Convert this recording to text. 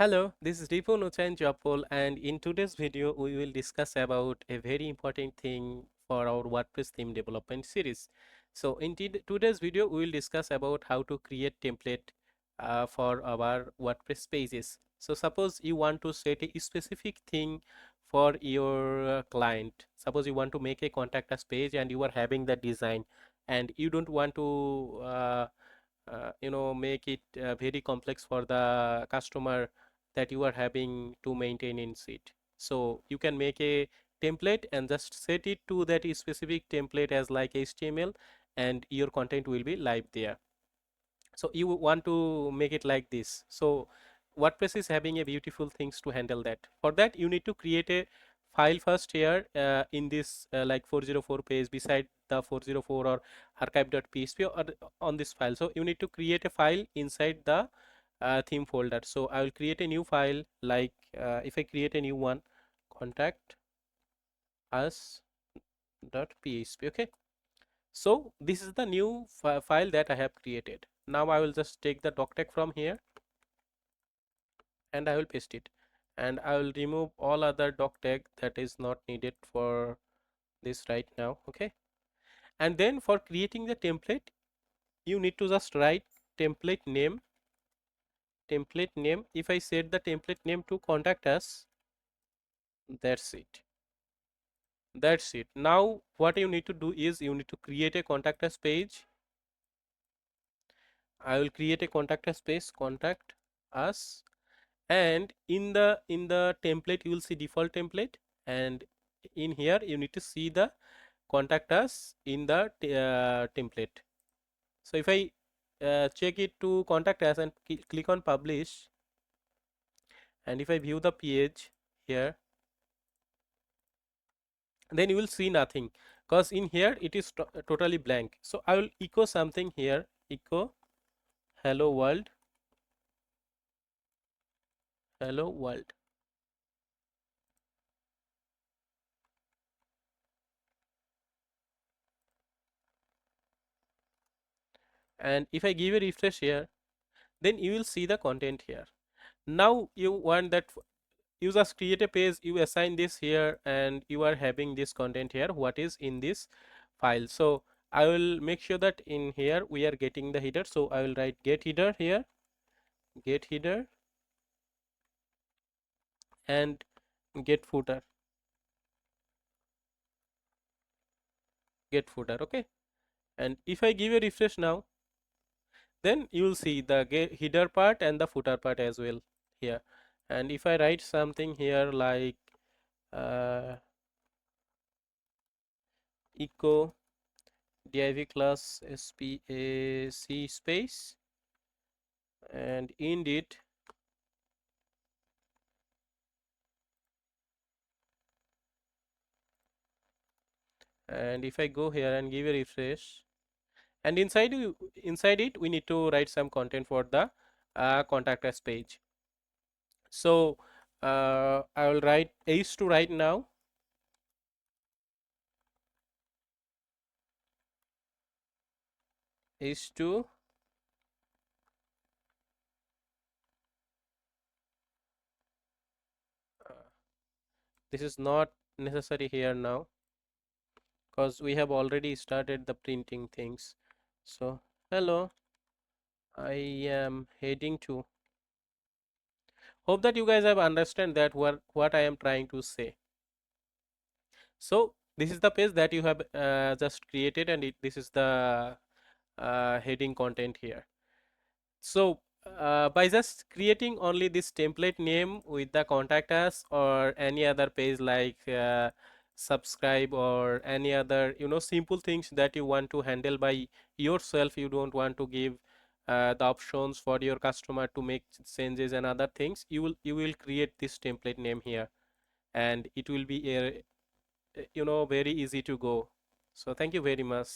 Hello, this is Ripon Jopol, and in today's video we will discuss about a very important thing for our WordPress theme development series. So in today's video we will discuss about how to create template for our WordPress pages. So suppose you want to set a specific thing for your client. Suppose you want to make a contact us page and you are having the design and you don't want to make it very complex for the customer that you are having to maintain in it. So you can make a template and just set it to that specific template as like HTML, and your content will be live there. So you want to make it like this. So WordPress is having a beautiful things to handle that. For that you need to create a file first here in this like 404 page beside the 404 or archive.php or on this file. So you need to create a file inside the theme folder. So I will create a new file like if I create a new one, contact us.php. Okay, so this is the new file that I have created. Now I will just take the doc tag from here and I will paste it, and I will remove all other doc tag that is not needed for this right now. Okay, and then for creating the template you need to just write template name. If I set the template name to contact us, that's it. Now what you need to do is you need to create a contact us page. I will create a contact us page, contact us, and in the template you will see default template, and in here you need to see the contact us in the template. So if I check it to contact us and click on publish, and if I view the page here, then you will see nothing because in here it is totally blank. So I will echo something here, echo hello world, hello world. And if I give a refresh here, then you will see the content here. Now you want that you just create a page, you assign this here, and you are having this content here what is in this file. So I will make sure that in here we are getting the header. So I will write get header here, get header, and get footer, get footer. Okay, and if I give a refresh now, then you will see the header part and the footer part as well here. And if I write something here like echo div class spac space and end it, and if I go here and give a refresh, and inside it we need to write some content for the contact us page. So I will write h2 right now, h2 this is not necessary here now because we have already started the printing things. So hello, I am heading to, hope that you guys have understand that what I am trying to say. So this is the page that you have just created, and this is the heading content here. So by just creating only this template name with the contact us or any other page like subscribe or any other simple things that you want to handle by yourself, you don't want to give the options for your customer to make changes and other things, you will create this template name here, and it will be a very easy to go. So thank you very much.